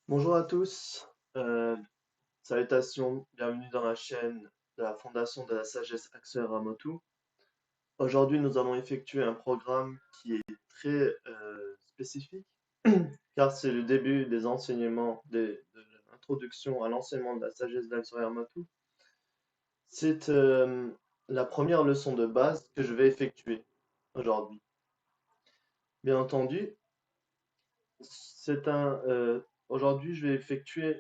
Bonjour à tous, salutations, bienvenue dans la chaîne de la Fondation de la Sagesse Axel Ramotu. Aujourd'hui, nous allons effectuer un programme qui est très spécifique, car c'est le début des enseignements de l'introduction à l'enseignement de la sagesse d'Axel Ramotu. C'est la première leçon de base que je vais effectuer aujourd'hui. Bien entendu, aujourd'hui, je vais effectuer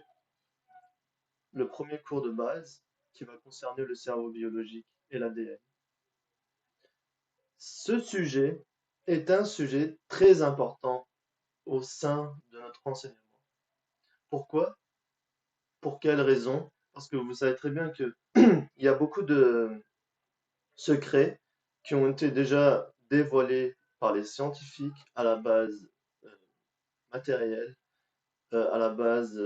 le premier cours de base qui va concerner le cerveau biologique et l'ADN. Ce sujet est un sujet très important au sein de notre enseignement. Pourquoi? Pour quelles raisons? Parce que vous savez très bien que il y a beaucoup de secrets qui ont été déjà dévoilés par les scientifiques à la base euh, matérielle, à la base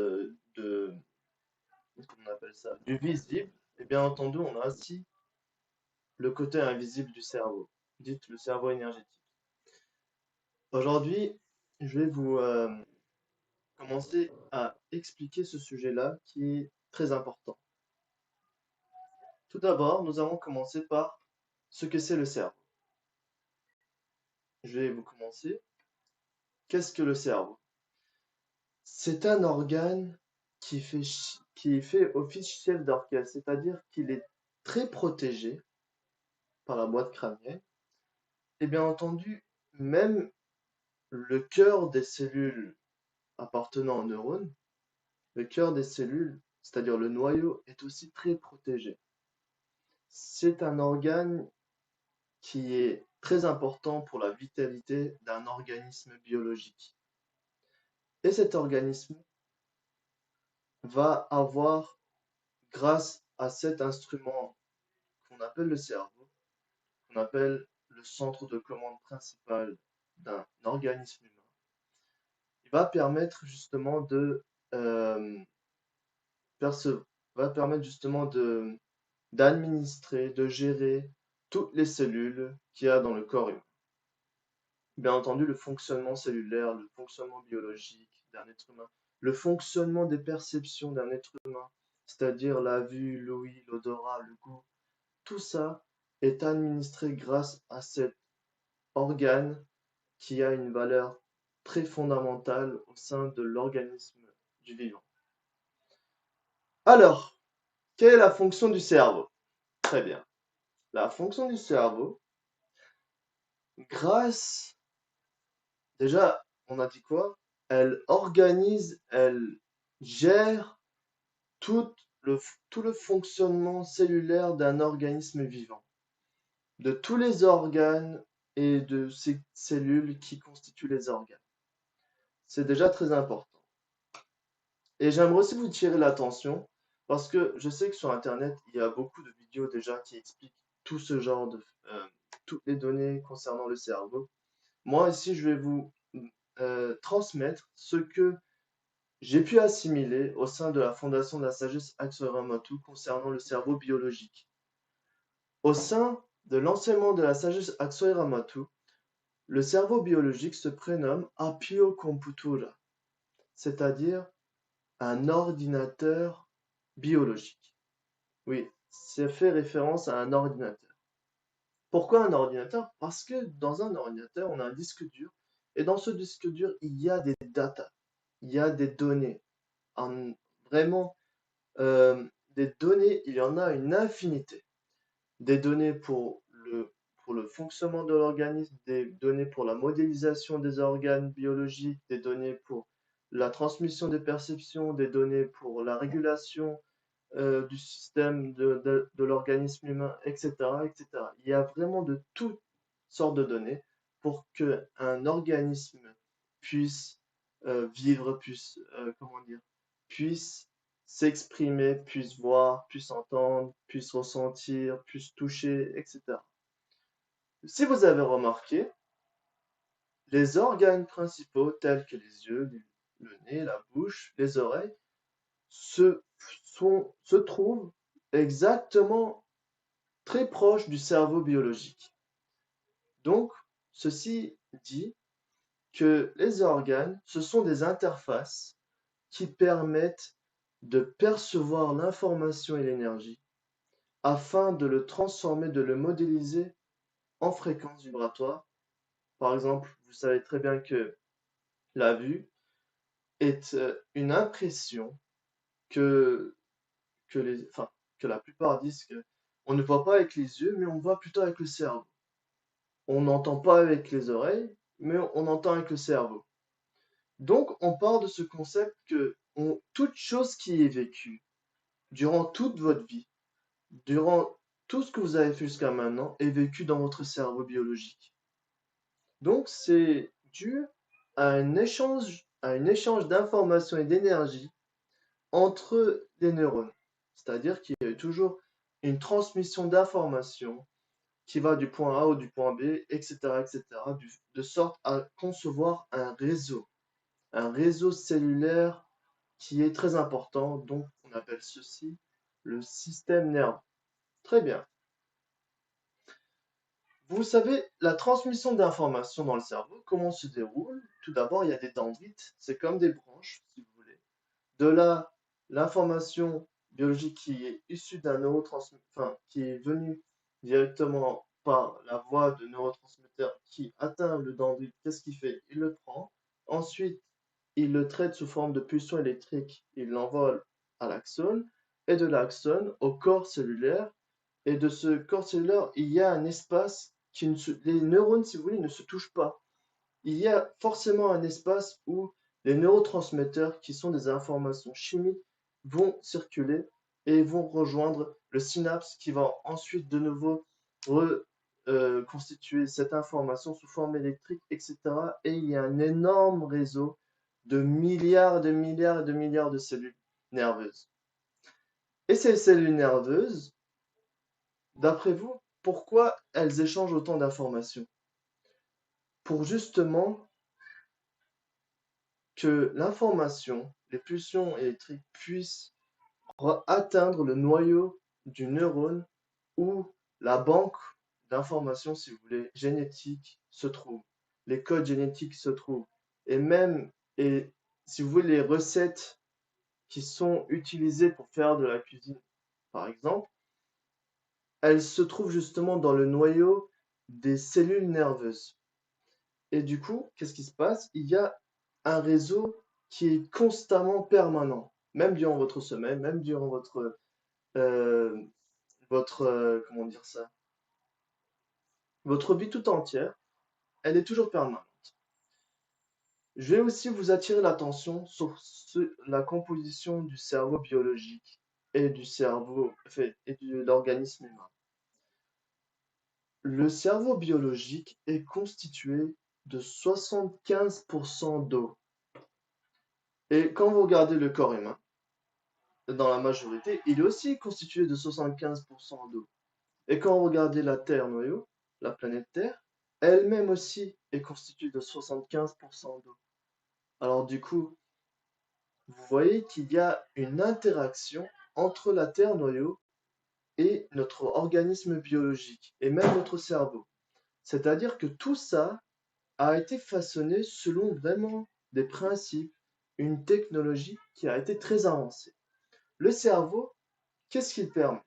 comment on appelle ça, du visible. Et bien entendu, on a aussi le côté invisible du cerveau, dit le cerveau énergétique. Aujourd'hui, je vais vous commencer à expliquer ce sujet-là qui est très important. Tout d'abord, nous allons commencer par ce que c'est le cerveau. Je vais vous commencer. Qu'est-ce que le cerveau? C'est un organe qui fait office chef d'orchestre, c'est-à-dire qu'il est très protégé par la boîte crânienne. Et bien entendu, même le cœur des cellules appartenant aux neurones, le cœur des cellules, c'est-à-dire le noyau, est aussi très protégé. C'est un organe qui est très important pour la vitalité d'un organisme biologique. Et cet organisme va avoir, grâce à cet instrument qu'on appelle le cerveau, qu'on appelle le centre de commande principal d'un organisme humain, il va permettre justement euh, perce- d'administrer, de gérer toutes les cellules qu'il y a dans le corps humain. Bien entendu, le fonctionnement cellulaire, le fonctionnement biologique d'un être humain, le fonctionnement des perceptions d'un être humain, c'est-à-dire la vue, l'ouïe, l'odorat, le goût, tout ça est administré grâce à cet organe qui a une valeur très fondamentale au sein de l'organisme du vivant. Alors, quelle est la fonction du cerveau? Très bien. La fonction du cerveau, grâce, déjà, on a dit quoi? Elle organise, elle gère tout tout le fonctionnement cellulaire d'un organisme vivant, de tous les organes et de ces cellules qui constituent les organes. C'est déjà très important. Et j'aimerais aussi vous tirer l'attention parce que je sais que sur Internet, il y a beaucoup de vidéos déjà qui expliquent tout ce genre euh, toutes les données concernant le cerveau. Moi, ici, je vais vous transmettre ce que j'ai pu assimiler au sein de la Fondation de la Sagesse Axel Ramatou concernant le cerveau biologique. Au sein de l'enseignement de la sagesse Axel Ramatou, le cerveau biologique se prénomme Apio Computura, c'est-à-dire un ordinateur biologique. Oui, c'est fait référence à un ordinateur. Pourquoi un ordinateur? Parce que dans un ordinateur, on a un disque dur, et dans ce disque dur, il y a des datas, il y a des données. En- Vraiment, euh, des données, il y en a une infinité. Des données pour le fonctionnement de l'organisme, des données pour la modélisation des organes biologiques, des données pour la transmission des perceptions, des données pour la régulation du système de l'organisme humain, etc., etc. Il y a vraiment de toutes sortes de données pour qu'un organisme puisse vivre, comment dire, puisse s'exprimer, puisse voir, puisse entendre, puisse ressentir, puisse toucher, etc. Si vous avez remarqué, les organes principaux tels que les yeux, le nez, la bouche, les oreilles se, se trouvent exactement très proches du cerveau biologique. Donc, ceci dit que les organes, ce sont des interfaces qui permettent de percevoir l'information et l'énergie afin de le transformer, de le modéliser en fréquence vibratoire. Par exemple, vous savez très bien que la vue est une impression que, que la plupart disent que on ne voit pas avec les yeux, mais on voit plutôt avec le cerveau. On n'entend pas avec les oreilles, mais on entend avec le cerveau. Donc, on part de ce concept que toute chose qui est vécue durant toute votre vie, durant tout ce que vous avez fait jusqu'à maintenant, est vécu dans votre cerveau biologique. Donc, c'est dû à un échange d'informations et d'énergie entre les neurones. C'est-à-dire qu'il y a toujours une transmission d'informations qui va du point A au du point B, etc., etc., de sorte à concevoir un réseau cellulaire qui est très important, donc on appelle ceci le système nerveux. Très bien. Vous savez, la transmission d'informations dans le cerveau, comment se déroule? Tout d'abord, il y a des dendrites, c'est comme des branches, si vous voulez. De là, l'information biologique qui est issue d'un neurotransmetteur, enfin, qui est venue directement par la voie de neurotransmetteur qui atteint le dendrite, qu'est-ce qu'il fait? Il le prend. Ensuite, il le traite sous forme de pulsion électrique. Il l'envole à l'axone et de l'axone au corps cellulaire. Et de ce corps cellulaire, il y a un espace qui ne se, les neurones, si vous voulez, ne se touchent pas. Il y a forcément un espace où les neurotransmetteurs, qui sont des informations chimiques, vont circuler et vont rejoindre le synapse qui va ensuite de nouveau reconstituer cette information sous forme électrique, etc. Et il y a un énorme réseau de milliards, de milliards et de milliards de cellules nerveuses. Et ces cellules nerveuses, d'après vous, pourquoi elles échangent autant d'informations? Pour justement que l'information, les pulsions électriques puissent atteindre le noyau du neurone où la banque d'informations, si vous voulez, génétique se trouve, les codes génétiques se trouvent, et même, et si vous voulez, les recettes qui sont utilisées pour faire de la cuisine, par exemple, elles se trouvent justement dans le noyau des cellules nerveuses. Et du coup, qu'est-ce qui se passe? Il y a un réseau qui est constamment permanent, même durant votre sommeil, même durant euh, comment dire ça? Votre vie tout entière, elle est toujours permanente. Je vais aussi vous attirer l'attention sur la composition du cerveau biologique et du cerveau, et de l'organisme humain. Le cerveau biologique est constitué de 75% d'eau. Et quand vous regardez le corps humain, dans la majorité, il est aussi constitué de 75% d'eau. Et quand vous regardez la Terre noyau, la planète Terre, elle-même aussi est constituée de 75% d'eau. Alors du coup, vous voyez qu'il y a une interaction entre la Terre noyau et notre organisme biologique, et même notre cerveau. C'est-à-dire que tout ça a été façonné selon vraiment des principes, une technologie qui a été très avancée. Le cerveau, qu'est-ce qu'il permet?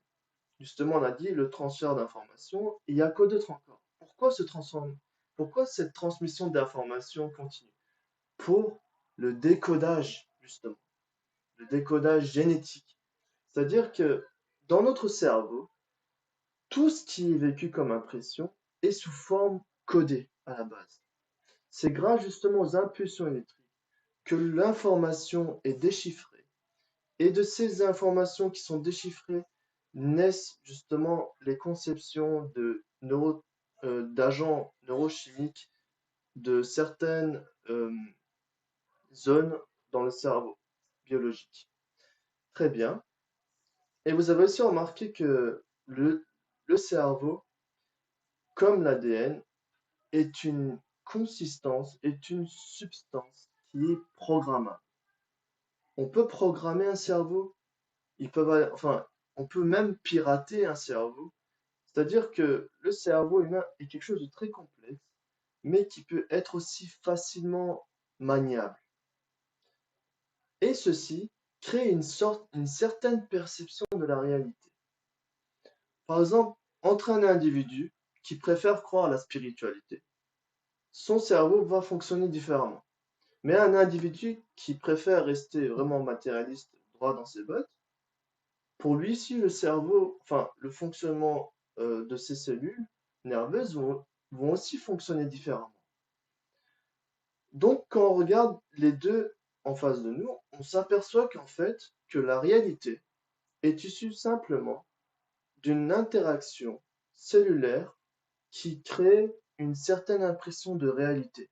Justement, on a dit le transfert d'informations, il y a quoi d'autre encore? Pourquoi cette transmission d'informations continue? Pour le décodage, justement, le décodage génétique. C'est-à-dire que dans notre cerveau, tout ce qui est vécu comme impression est sous forme codée à la base. C'est grâce justement aux impulsions électriques que l'information est déchiffrée. Et de ces informations qui sont déchiffrées naissent justement les conceptions d'agents neurochimiques de certaines zones dans le cerveau biologique. Très bien. Et vous avez aussi remarqué que le cerveau, comme l'ADN, est une consistance, est une substance qui est programmable. On peut programmer un cerveau, on peut même pirater un cerveau. C'est-à-dire que le cerveau humain est quelque chose de très complexe, mais qui peut être aussi facilement maniable. et ceci crée une certaine perception de la réalité. Par exemple, entre un individu qui préfère croire à la spiritualité, son cerveau va fonctionner différemment. Mais un individu qui préfère rester vraiment matérialiste, droit dans ses bottes, pour lui, si le cerveau, enfin, le fonctionnement de ses cellules nerveuses vont aussi fonctionner différemment. Donc, quand on regarde les deux en face de nous, on s'aperçoit qu'en fait, que la réalité est issue simplement d'une interaction cellulaire qui crée une certaine impression de réalité.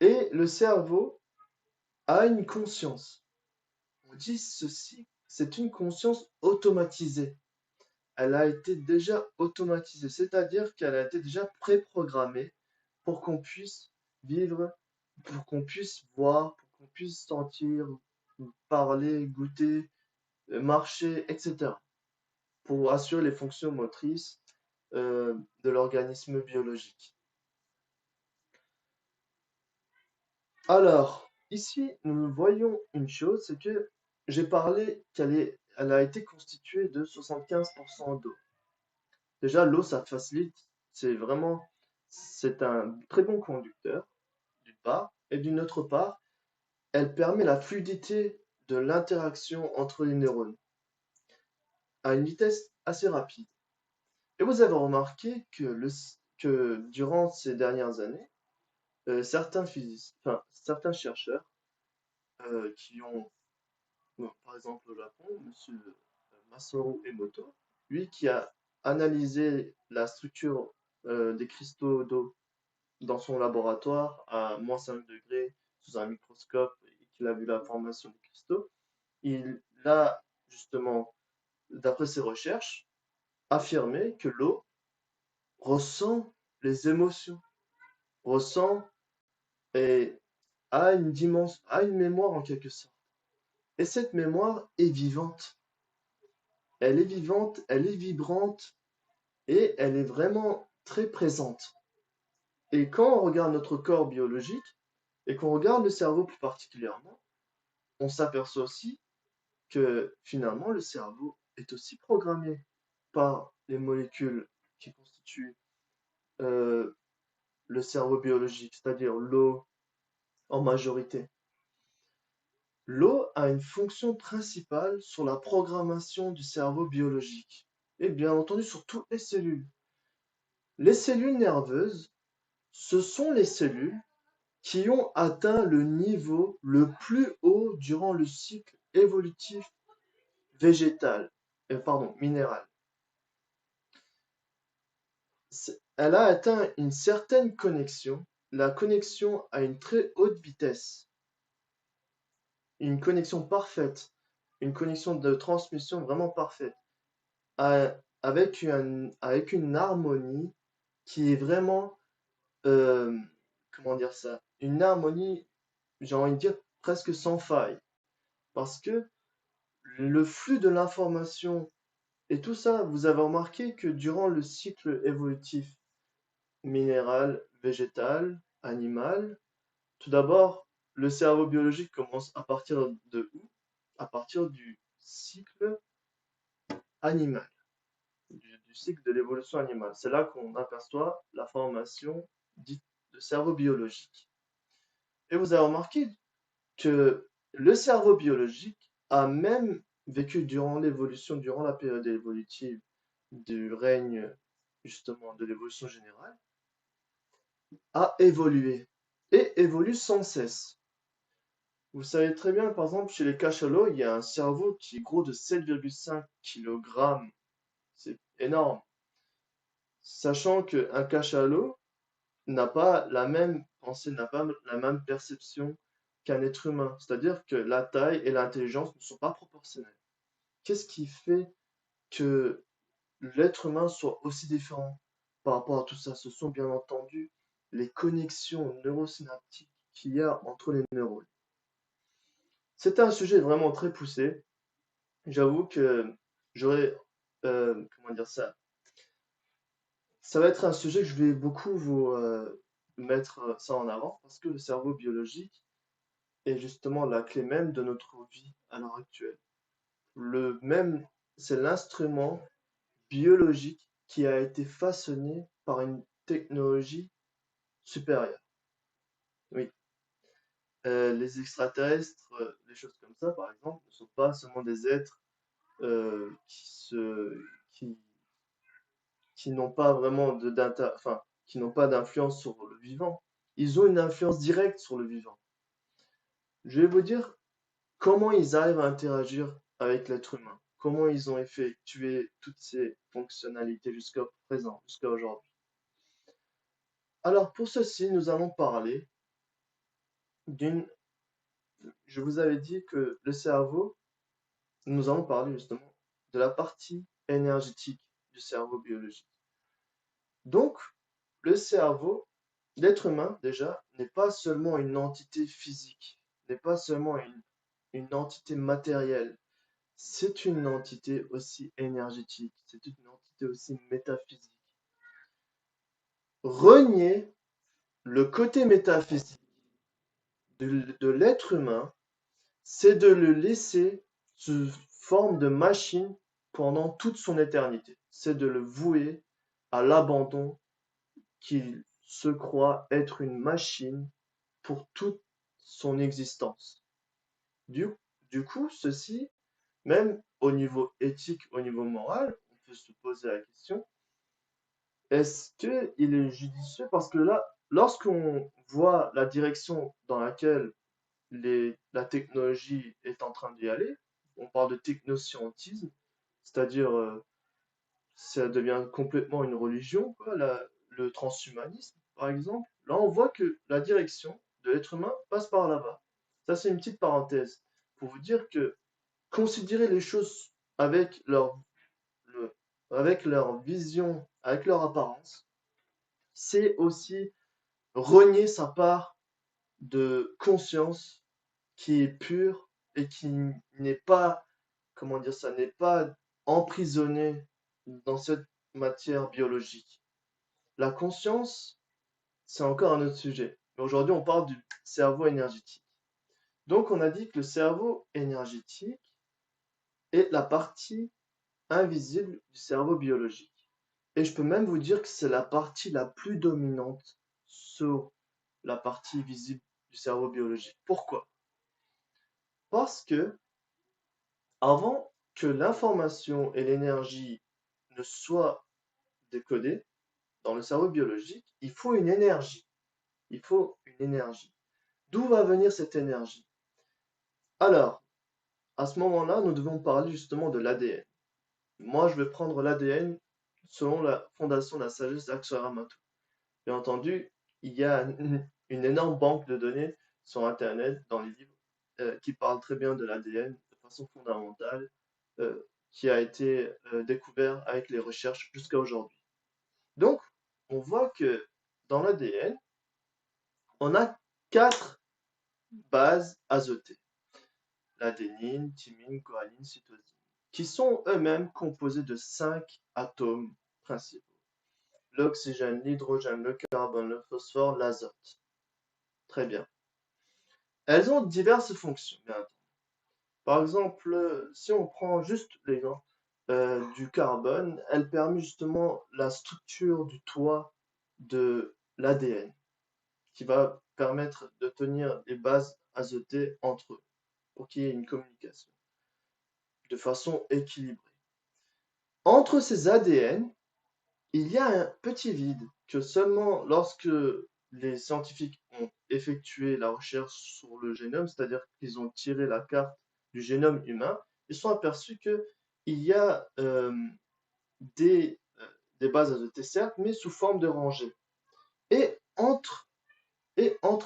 Et le cerveau a une conscience. On dit ceci, c'est une conscience automatisée. Elle a été déjà automatisée, c'est-à-dire qu'elle a été déjà préprogrammée pour qu'on puisse vivre, pour qu'on puisse voir, pour qu'on puisse sentir, parler, goûter, marcher, etc. Pour assurer les fonctions motrices de l'organisme biologique. Alors, ici, nous voyons une chose, c'est que j'ai parlé elle a été constituée de 75% d'eau. Déjà, l'eau, ça facilite, c'est un très bon conducteur, d'une part, et d'une autre part, elle permet la fluidité de l'interaction entre les neurones à une vitesse assez rapide. Et vous avez remarqué que durant ces dernières années, certains chercheurs qui ont, bon, par exemple au Japon, Monsieur Masaru Emoto, lui qui a analysé la structure des cristaux d'eau dans son laboratoire à -5 degrés sous un microscope et qu'il a vu la formation des cristaux, il a justement, d'après ses recherches, affirmé que l'eau ressent les émotions, ressent et a une dimension, a une mémoire en quelque sorte. Et cette mémoire est vivante. Elle est vivante, elle est vibrante et elle est vraiment très présente. Et quand on regarde notre corps biologique et qu'on regarde le cerveau plus particulièrement, on s'aperçoit aussi que finalement le cerveau est aussi programmé par les molécules qui constituent euh, le cerveau biologique, c'est-à-dire l'eau en majorité. L'eau a une fonction principale sur la programmation du cerveau biologique et bien entendu sur toutes les cellules. Les cellules nerveuses, ce sont les cellules qui ont atteint le niveau le plus haut durant le cycle évolutif végétal, minéral. Elle a atteint une certaine connexion, la connexion à une très haute vitesse, une connexion parfaite, une connexion de transmission vraiment parfaite, avec une harmonie qui est vraiment, euh, comment dire ça, une harmonie, j'ai envie de dire, presque sans faille. Parce que le flux de l'information et tout ça, vous avez remarqué que durant le cycle évolutif minéral, végétal, animal, tout d'abord, le cerveau biologique commence à partir de où? À partir du cycle animal, du cycle de l'évolution animale. C'est là qu'on aperçoit la formation dite de cerveau biologique. Et vous avez remarqué que le cerveau biologique a même vécu durant l'évolution, durant la période évolutive du règne justement de l'évolution générale, a évolué et évolue sans cesse. Vous savez très bien, par exemple, chez les cachalots, il y a un cerveau qui est gros de 7,5 kg. C'est énorme. Sachant qu'un cachalot n'a pas la même pensée, n'a pas la même perception qu'un être humain. C'est-à-dire que la taille et l'intelligence ne sont pas proportionnelles. Qu'est-ce qui fait que l'être humain soit aussi différent par rapport à tout ça? Ce sont bien entendu les connexions neurosynaptiques qu'il y a entre les neurones. C'est un sujet vraiment très poussé. J'avoue que j'aurais, comment dire ça? Ça va être un sujet que je vais beaucoup vous mettre ça en avant parce que le cerveau biologique est justement la clé même de notre vie à l'heure actuelle. Le même, c'est l'instrument biologique qui a été façonné par une technologie supérieure. Oui. Les extraterrestres, les choses comme ça, par exemple, ne sont pas seulement des êtres qui, qui n'ont pas vraiment enfin, qui n'ont pas d'influence sur le vivant. Ils ont une influence directe sur le vivant. Je vais vous dire comment ils arrivent à interagir avec l'être humain, comment ils ont effectué toutes ces fonctionnalités jusqu'à présent, jusqu'à aujourd'hui. Alors pour ceci, nous allons parler d'une... Je vous avais dit que le cerveau, nous allons parler justement de la partie énergétique du cerveau biologique. Donc, le cerveau, l'être humain déjà, n'est pas seulement une entité physique, n'est pas seulement une entité matérielle, c'est une entité aussi énergétique, c'est une entité aussi métaphysique. Renier le côté métaphysique de l'être humain, c'est de le laisser sous forme de machine pendant toute son éternité. C'est de le vouer à l'abandon qu'il se croit être une machine pour toute son existence. Du, du coup, ceci, même au niveau éthique, au niveau moral, on peut se poser la question, est-ce qu'il est judicieux? Parce que là, lorsqu'on voit la direction dans laquelle la technologie est en train d'y aller, on parle de technoscientisme, c'est-à-dire ça devient complètement une religion, quoi, le transhumanisme, par exemple. Là, on voit que la direction de l'être humain passe par là-bas. Ça, c'est une petite parenthèse pour vous dire que considérer les choses avec avec leur vision, avec leur apparence, c'est aussi renier sa part de conscience qui est pure et qui n'est pas, comment dire ça, n'est pas emprisonnée dans cette matière biologique. La conscience, c'est encore un autre sujet. Mais aujourd'hui, on parle du cerveau énergétique. Donc, on a dit que le cerveau énergétique est la partie invisible du cerveau biologique. Et je peux même vous dire que c'est la partie la plus dominante sur la partie visible du cerveau biologique. Pourquoi? Parce que avant que l'information et l'énergie ne soient décodées dans le cerveau biologique, il faut une énergie. Il faut une énergie. D'où va venir cette énergie? Alors, à ce moment-là, nous devons parler justement de l'ADN. Moi, je vais prendre l'ADN selon la fondation de la sagesse d'Aksharamatou. Bien entendu, il y a une énorme banque de données sur Internet, dans les livres, qui parlent très bien de l'ADN de façon fondamentale, qui a été découvert avec les recherches jusqu'à aujourd'hui. Donc, on voit que dans l'ADN, on a 4 bases azotées. L'adénine, thymine, guanine, cytosine, qui sont eux-mêmes composés de 5 atomes principaux. L'oxygène, l'hydrogène, le carbone, le phosphore, l'azote. Très bien. Elles ont diverses fonctions, bien entendu. Par exemple, si on prend juste l'exemple du carbone, elle permet justement la structure du toit de l'ADN, qui va permettre de tenir les bases azotées entre eux, pour qu'il y ait une communication de façon équilibrée. Entre ces ADN, il y a un petit vide que seulement lorsque les scientifiques ont effectué la recherche sur le génome, c'est-à-dire qu'ils ont tiré la carte du génome humain, ils sont aperçus qu'il y a des, des bases azotées, certes, mais sous forme de rangées. Et entre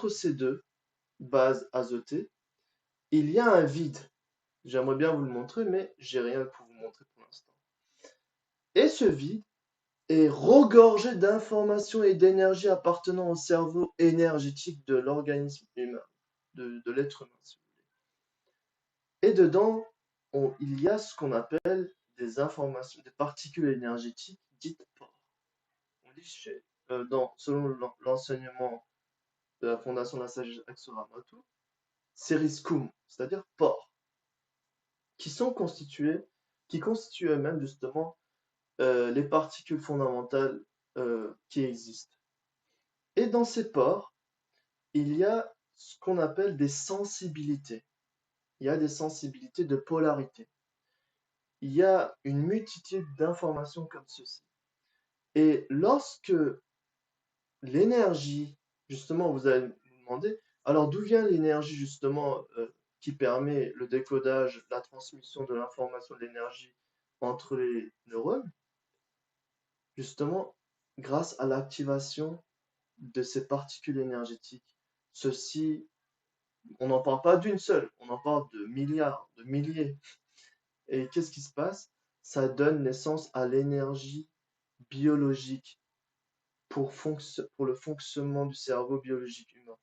ces deux bases azotées, il y a un vide. J'aimerais bien vous le montrer, mais j'ai rien pour vous montrer pour l'instant. Et ce vide est regorgé d'informations et d'énergie appartenant au cerveau énergétique de l'organisme humain, de l'être humain, si vous voulez. Et dedans, il y a ce qu'on appelle des informations, des particules énergétiques dites pores. On dit selon l'enseignement de la Fondation de la sagesse Aksharamatou, seriscum, c'est-à-dire pores, qui sont qui constituent eux-mêmes justement les particules fondamentales qui existent. Et dans ces pores, il y a ce qu'on appelle des sensibilités. Il y a des sensibilités de polarité. Il y a une multitude d'informations comme ceci. Et lorsque l'énergie, justement, vous allez me demander, alors d'où vient l'énergie justement qui permet le décodage, la transmission de l'information de l'énergie entre les neurones? Justement, grâce à l'activation de ces particules énergétiques. Ceci, on n'en parle pas d'une seule, on en parle de milliards, de milliers. Et qu'est-ce qui se passe? Ça donne naissance à l'énergie biologique pour le fonctionnement du cerveau biologique humain.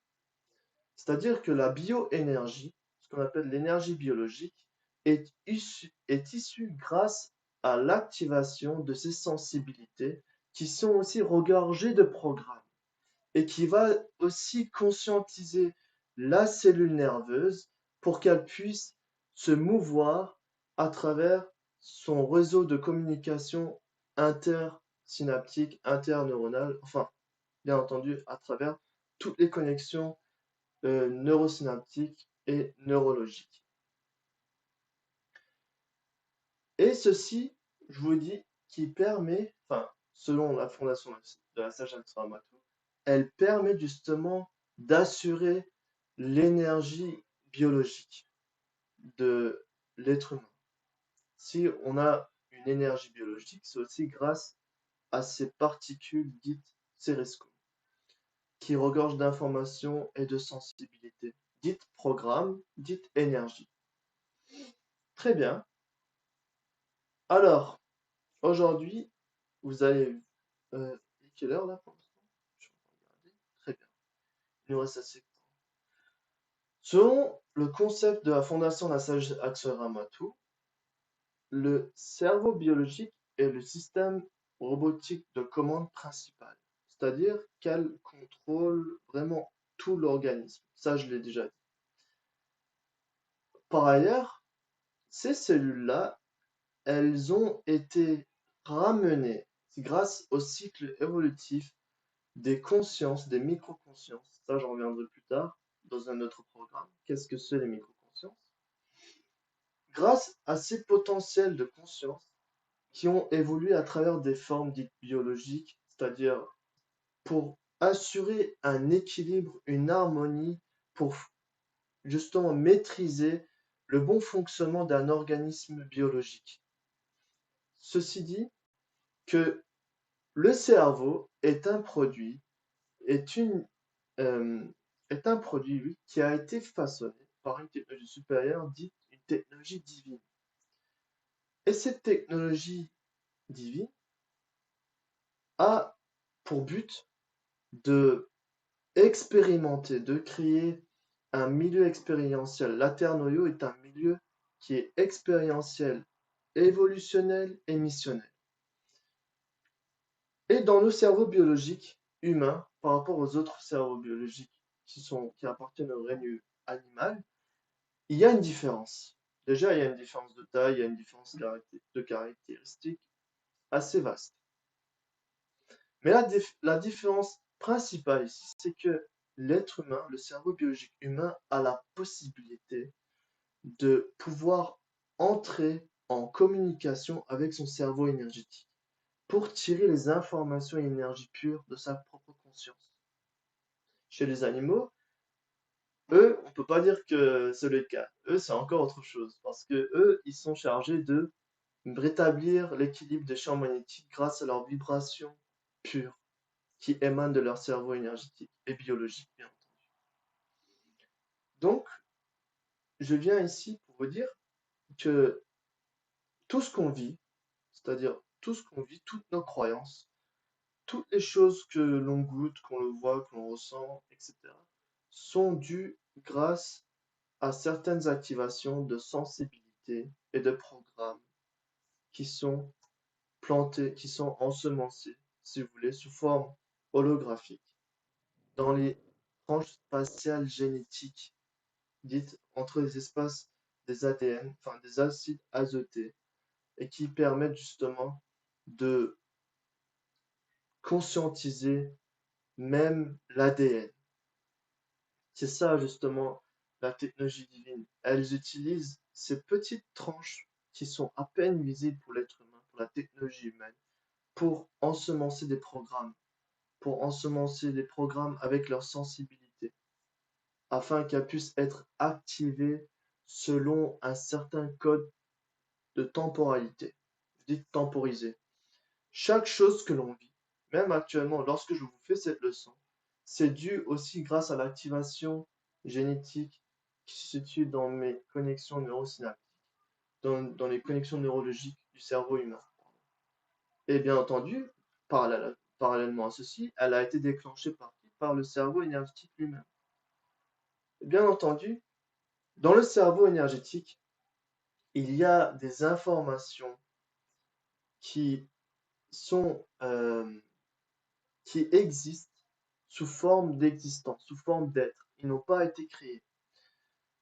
C'est-à-dire que la bioénergie, ce qu'on appelle l'énergie biologique, est issue grâce à l'activation de ces sensibilités qui sont aussi regorgées de programmes et qui va aussi conscientiser la cellule nerveuse pour qu'elle puisse se mouvoir à travers son réseau de communication intersynaptique, interneuronale, enfin, bien entendu, à travers toutes les connexions neurosynaptiques et neurologiques. Et ceci, je vous dis, qui permet, enfin, selon la fondation de la sage Ramatou, elle permet justement d'assurer l'énergie biologique de l'être humain. Si on a une énergie biologique, c'est aussi grâce à ces particules dites céresco, qui regorgent d'informations et de sensibilité, dites programmes, dites énergie. Très bien. Alors, aujourd'hui, vous allez. Quelle heure là pour l'instant? Je suis en train de regarder. Très bien. Il nous reste assez de temps. Selon le concept de la fondation de la sage Axel Ramatou, le cerveau biologique est le système robotique de commande principal, c'est-à-dire qu'elle contrôle vraiment tout l'organisme. Ça, je l'ai déjà dit. Par ailleurs, ces cellules-là, elles ont été ramenées grâce au cycle évolutif des consciences, des micro-consciences. Ça, j'en reviendrai plus tard dans un autre programme. Qu'est-ce que c'est les micro-consciences? Grâce à ces potentiels de conscience qui ont évolué à travers des formes dites biologiques, c'est-à-dire pour assurer un équilibre, une harmonie, pour justement maîtriser le bon fonctionnement d'un organisme biologique. Ceci dit que le cerveau est un produit, est une, euh, est un produit, oui, qui a été façonné par une technologie supérieure dite une technologie divine. Et cette technologie divine a pour but de expérimenter, de créer un milieu expérientiel. La Terre Noyo est un milieu qui est expérientiel, évolutionnel et missionnel. Et dans le cerveau biologique humain, par rapport aux autres cerveaux biologiques qui appartiennent au règne animal, il y a une différence. Déjà, il y a une différence de taille, il y a une différence de caractéristiques assez vaste. Mais la différence principale ici, c'est que l'être humain, le cerveau biologique humain, a la possibilité de pouvoir entrer en communication avec son cerveau énergétique pour tirer les informations et énergie pure de sa propre conscience. Chez les animaux, eux, on ne peut pas dire que c'est le cas. Eux, c'est encore autre chose parce que eux, ils sont chargés de rétablir l'équilibre des champs magnétiques grâce à leurs vibrations pures qui émanent de leur cerveau énergétique et biologique, bien entendu. Donc, je viens ici pour vous dire que tout ce qu'on vit, c'est-à-dire tout ce qu'on vit, toutes nos croyances, toutes les choses que l'on goûte, qu'on le voit, qu'on le ressent, etc., sont dues grâce à certaines activations de sensibilité et de programmes qui sont plantés, qui sont ensemencés, si vous voulez, sous forme holographique, dans les tranches spatiales génétiques dites entre les espaces des ADN, enfin des acides azotés, et qui permettent justement de conscientiser même l'ADN. C'est ça justement la technologie divine. Elles utilisent ces petites tranches qui sont à peine visibles pour l'être humain, pour la technologie humaine, pour ensemencer des programmes avec leur sensibilité, afin qu'elles puissent être activées selon un certain code de temporalité. Je dis temporisé. Chaque chose que l'on vit, même actuellement lorsque je vous fais cette leçon, c'est dû aussi grâce à l'activation génétique qui se situe dans mes connexions neurosynaptiques, dans les connexions neurologiques du cerveau humain. Et bien entendu, parallèlement à ceci, elle a été déclenchée par le cerveau énergétique lui-même. Et bien entendu, dans le cerveau énergétique, il y a des informations qui sont qui existent sous forme d'existence, sous forme d'être. Ils n'ont pas été créés.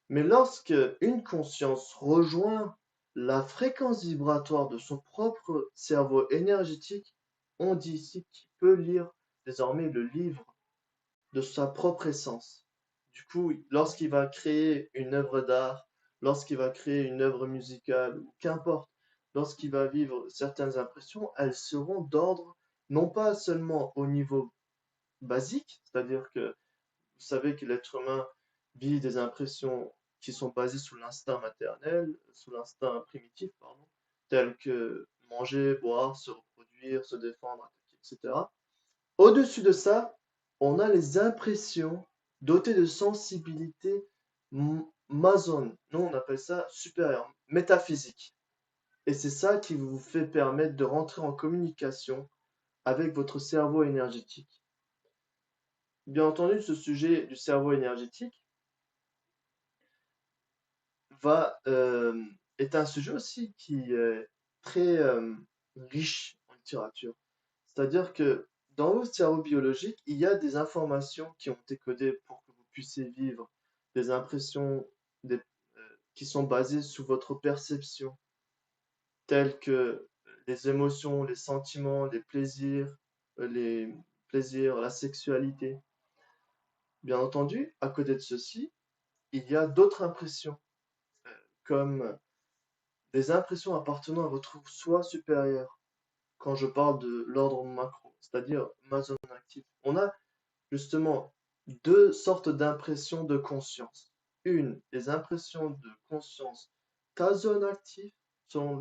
Mais lorsque une conscience rejoint la fréquence vibratoire de son propre cerveau énergétique, on dit ici qu'il peut lire désormais le livre de sa propre essence. Du coup, lorsqu'il va créer une œuvre d'art, lorsqu'il va créer une œuvre musicale, ou qu'importe, lorsqu'il va vivre certaines impressions, elles seront d'ordre non pas seulement au niveau basique, c'est-à-dire que vous savez que l'être humain vit des impressions qui sont basées sous l'instinct maternel, sous l'instinct primitif, pardon, tels que manger, boire, se reproduire, se défendre, attaquer, etc. Au-dessus de ça, on a les impressions dotées de sensibilité masone. Nous, on appelle ça supérieur, métaphysique. Et c'est ça qui vous fait permettre de rentrer en communication avec votre cerveau énergétique. Bien entendu, ce sujet du cerveau énergétique est un sujet aussi qui est très riche en littérature. C'est-à-dire que dans votre cerveau biologique, il y a des informations qui ont été codées pour que vous puissiez vivre des impressions qui sont basées sur votre perception, telles que les émotions, les sentiments, les plaisirs, la sexualité. Bien entendu, à côté de ceci, il y a d'autres impressions, comme des impressions appartenant à votre soi supérieur, quand je parle de l'ordre macro, c'est-à-dire ma zone active. On a justement deux sortes d'impressions de conscience. Une, les impressions de conscience ta zone active, selon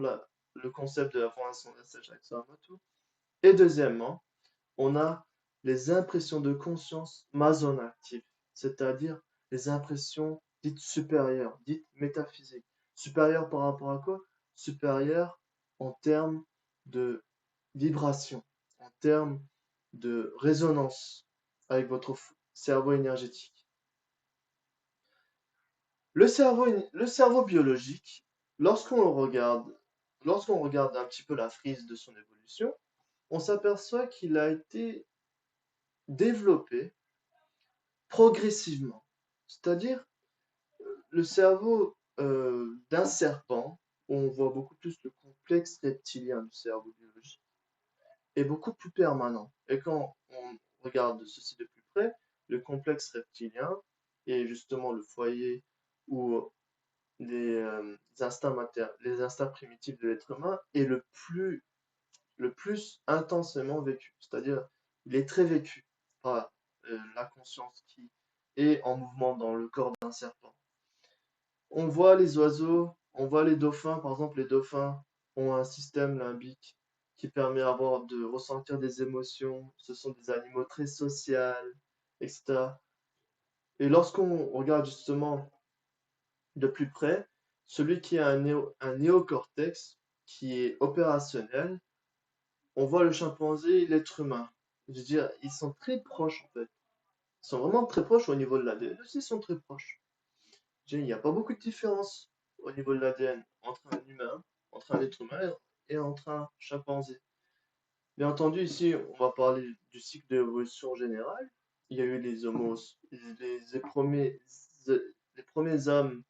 le concept de la formation de Jacques Amato. Et deuxièmement, on a les impressions de conscience ma zone active, c'est-à-dire les impressions dites supérieures, dites métaphysiques. Supérieures par rapport à quoi? Supérieures en termes de vibration, en termes de résonance avec votre cerveau énergétique. Le cerveau biologique, lorsqu'on regarde un petit peu la frise de son évolution, on s'aperçoit qu'il a été développé progressivement. C'est-à-dire, le cerveau d'un serpent, où on voit beaucoup plus le complexe reptilien du cerveau biologique, est beaucoup plus permanent. Et quand on regarde ceci de plus près, le complexe reptilien est justement le foyer où les instincts primitifs de l'être humain est le plus intensément vécu. C'est-à-dire, il est très vécu par la conscience qui est en mouvement dans le corps d'un serpent. On voit les oiseaux, on voit les dauphins, par exemple, les dauphins ont un système limbique qui permet de ressentir des émotions. Ce sont des animaux très sociaux, etc. Et lorsqu'on regarde justement de plus près, celui qui a un néocortex qui est opérationnel, on voit le chimpanzé et l'être humain. Je veux dire, ils sont très proches en fait. Ils sont vraiment très proches au niveau de l'ADN aussi, ils sont très proches. Il n'y a pas beaucoup de différence au niveau de l'ADN entre un humain, entre un être humain et entre un chimpanzé. Bien entendu, ici, on va parler du cycle d'évolution générale. Il y a eu les homos, les premiers hommes,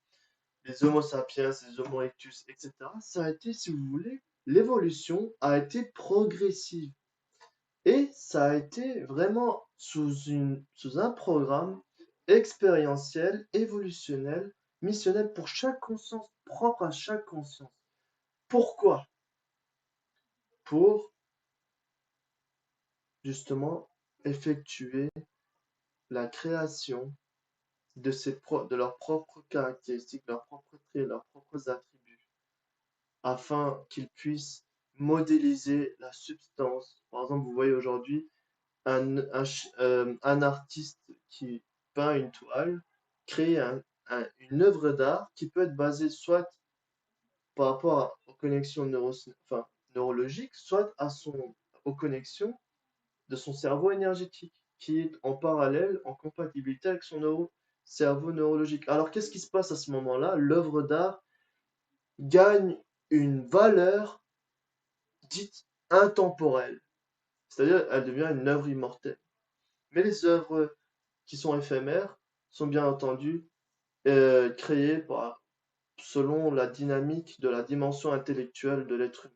les Homo sapiens, les Homo erectus, etc., ça a été, si vous voulez, l'évolution a été progressive. Et ça a été vraiment sous un programme expérientiel, évolutionnel, missionnel pour chaque conscience, propre à chaque conscience. Pourquoi? Pour justement effectuer la création de leurs propres caractéristiques, leurs propres traits, leurs propres attributs, afin qu'ils puissent modéliser la substance. Par exemple, vous voyez aujourd'hui un artiste qui peint une toile, crée une œuvre d'art qui peut être basée soit par rapport aux connexions neurologiques, soit aux connexions de son cerveau énergétique, qui est en parallèle, en compatibilité avec son cerveau neurologique. Alors, qu'est-ce qui se passe à ce moment-là? L'œuvre d'art gagne une valeur dite intemporelle, c'est-à-dire elle devient une œuvre immortelle. Mais les œuvres qui sont éphémères sont bien entendu créées selon la dynamique de la dimension intellectuelle de l'être humain.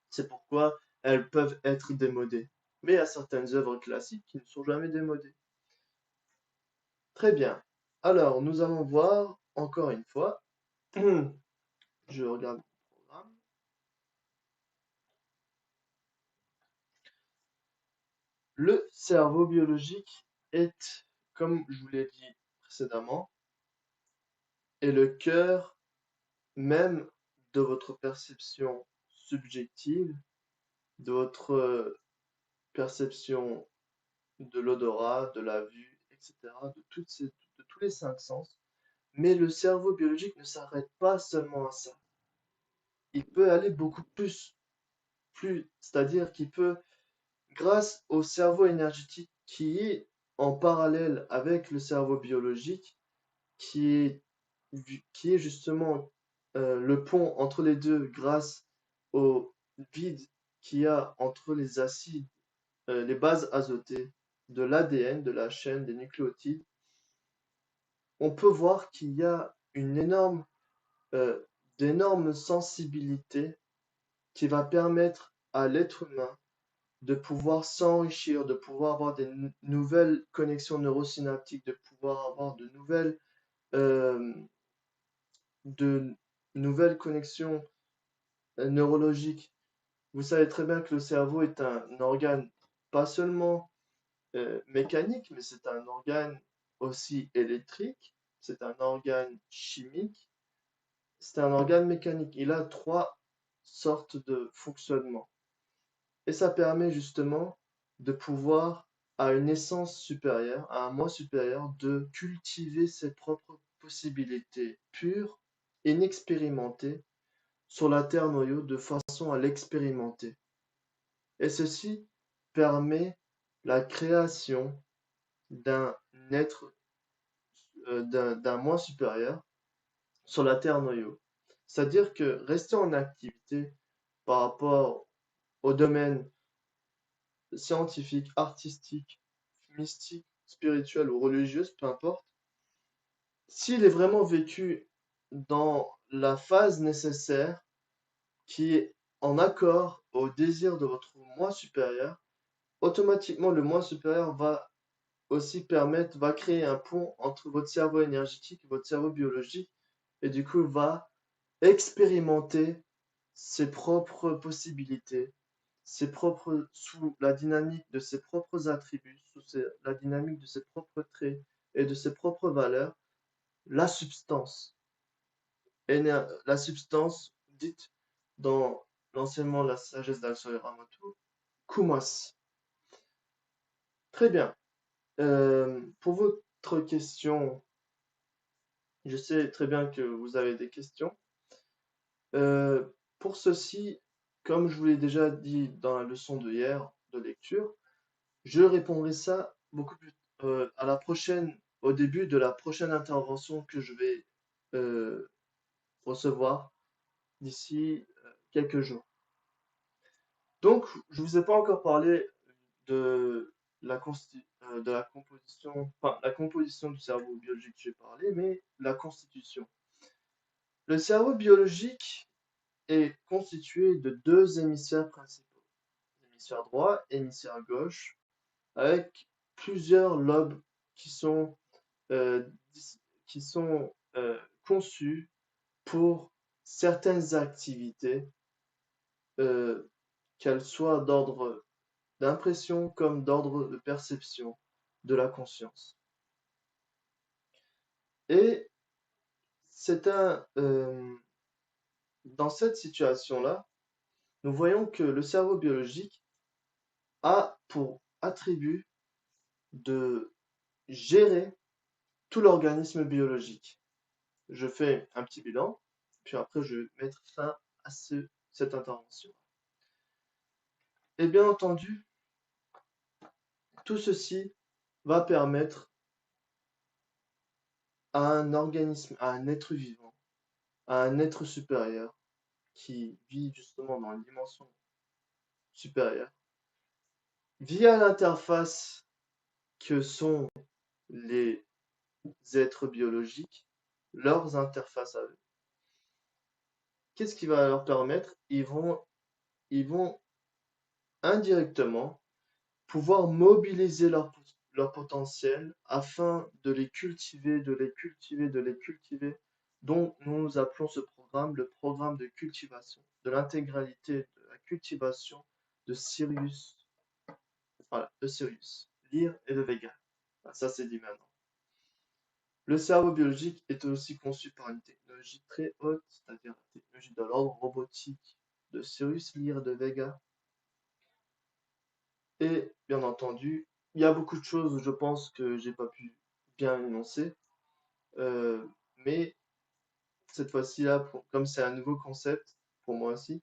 C'est pourquoi elles peuvent être démodées. Mais il y a certaines œuvres classiques qui ne sont jamais démodées. Très bien. Alors, nous allons voir encore une fois. Je regarde le programme. Le cerveau biologique est, comme je vous l'ai dit précédemment, est le cœur même de votre perception subjective, de votre perception de l'odorat, de la vue, etc., de tous les cinq sens. Mais le cerveau biologique ne s'arrête pas seulement à ça. Il peut aller beaucoup plus, c'est-à-dire qu'il peut, grâce au cerveau énergétique qui est en parallèle avec le cerveau biologique, qui est, qui est justement le pont entre les deux grâce au vide qu'il y a entre les acides, les bases azotées de l'ADN, de la chaîne des nucléotides, on peut voir qu'il y a euh, d'énormes sensibilités qui va permettre à l'être humain de pouvoir s'enrichir, de pouvoir avoir des nouvelles connexions neurosynaptiques, de pouvoir avoir euh, de nouvelles connexions neurologiques. Vous savez très bien que le cerveau est un organe pas seulement mécanique, mais c'est un organe aussi électrique, c'est un organe chimique, c'est un organe mécanique. Il a trois sortes de fonctionnement. Et ça permet justement de pouvoir, à une essence supérieure, à un moi supérieur, de cultiver ses propres possibilités pures, inexpérimentées, sur la Terre noyau de façon à l'expérimenter. Et ceci permet la création d'un être, d'un moi supérieur sur la Terre noyau. C'est-à-dire que rester en activité par rapport au domaine scientifique, artistique, mystique, spirituelle ou religieuse, peu importe, s'il est vraiment vécu dans la phase nécessaire qui est en accord au désir de votre moi supérieur, automatiquement le moi supérieur va aussi va créer un pont entre votre cerveau énergétique et votre cerveau biologique et du coup va expérimenter ses propres possibilités, sous la dynamique de ses propres attributs, la dynamique de ses propres traits et de ses propres valeurs, la substance, la substance dite dans l'enseignement de la sagesse d'Al-Soyer Ramoto, Kumas. Très bien. Pour votre question, je sais très bien que vous avez des questions. Euh, pour ceci, comme je vous l'ai déjà dit dans la leçon de hier de lecture, je répondrai ça beaucoup plus à la prochaine, au début de la prochaine intervention que je vais euh, recevoir d'ici quelques jours. Donc, je vous ai pas encore parlé de de la composition, enfin, la composition du cerveau biologique, j'ai parlé, mais la constitution. Le cerveau biologique est constitué de deux hémisphères principaux, hémisphère droit et hémisphère gauche, avec plusieurs lobes qui sont, euh, qui sont conçus pour certaines activités, euh, qu'elles soient d'ordre d'impression comme d'ordre de perception de la conscience. Et c'est dans cette situation-là, nous voyons que le cerveau biologique a pour attribut de gérer tout l'organisme biologique. Je fais un petit bilan, puis après je vais mettre fin à cette intervention. Et bien entendu, tout ceci va permettre à un organisme, à un être vivant, à un être supérieur qui vit justement dans une dimension supérieure, via l'interface que sont les êtres biologiques, leurs interfaces à eux. Qu'est-ce qui va leur permettre? Ils vont indirectement pouvoir mobiliser leur potentiel afin de les cultiver, de les cultiver, de les cultiver, dont nous appelons ce programme le programme de cultivation, de l'intégralité de la cultivation de Sirius. Voilà, de Sirius, Lyre et de Vega. Ça, c'est dit maintenant. Le cerveau biologique est aussi conçu par une technologie très haute, c'est-à-dire la technologie de l'ordre robotique de Sirius, Lyre et de Vega. Et bien entendu, il y a beaucoup de choses, je pense, que j'ai pas pu bien énoncer. Mais cette fois-ci là, comme c'est un nouveau concept pour moi aussi,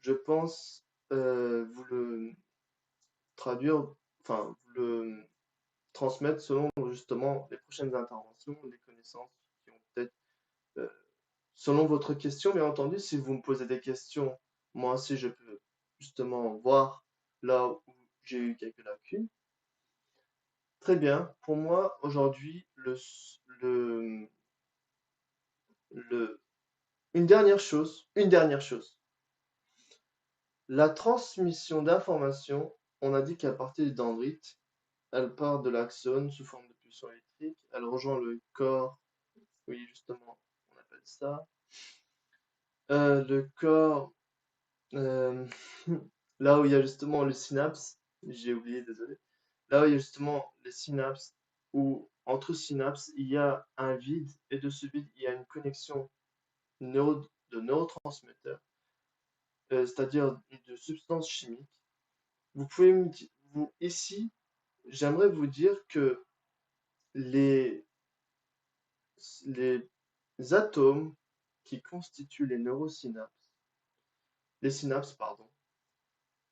je pense vous le traduire, enfin vous le transmettre selon justement les prochaines interventions, les connaissances qui ont peut-être euh, selon votre question, bien entendu, si vous me posez des questions, moi aussi je peux justement voir là où j'ai eu quelques lacunes. Très bien. Pour moi, aujourd'hui, le, une dernière chose. La transmission d'informations, on a dit qu'à partir du dendrite, elle part de l'axone sous forme de pulsion électrique, elle rejoint le corps, oui, justement, on appelle ça. Le corps, euh, là où il y a justement le synapse, j'ai oublié, désolé. Là où il y a justement les synapses, où entre synapses, il y a un vide, et de ce vide, il y a une connexion de neurotransmetteurs, c'est-à-dire de substances chimiques. Vous pouvez ici, j'aimerais vous dire que les, les atomes qui constituent les synapses, pardon,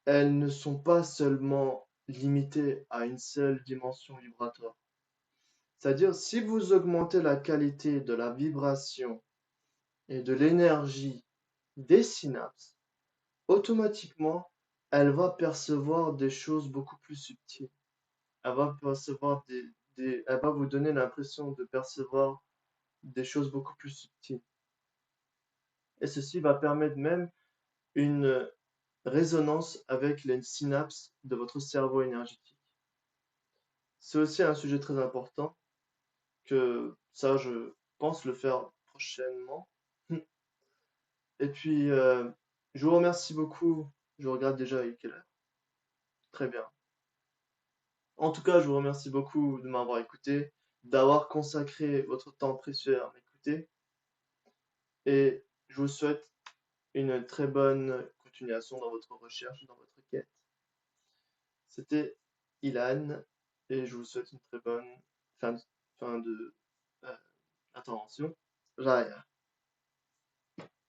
elles ne sont pas seulement limitées à une seule dimension vibratoire. C'est-à-dire, si vous augmentez la qualité de la vibration et de l'énergie des synapses, automatiquement, elle va percevoir des choses beaucoup plus subtiles. Elle va percevoir elle va vous donner l'impression de percevoir des choses beaucoup plus subtiles. Et ceci va permettre même une résonance avec les synapses de votre cerveau énergétique. C'est aussi un sujet très important que ça, je pense le faire prochainement. Et puis, je vous remercie beaucoup. Je regarde déjà avec quelle heure. Très bien. En tout cas, je vous remercie beaucoup de m'avoir écouté, d'avoir consacré votre temps précieux à m'écouter. Et je vous souhaite une très bonne continuation dans votre recherche, dans votre quête. C'était Ilan et je vous souhaite une très bonne fin de intervention. Jaya.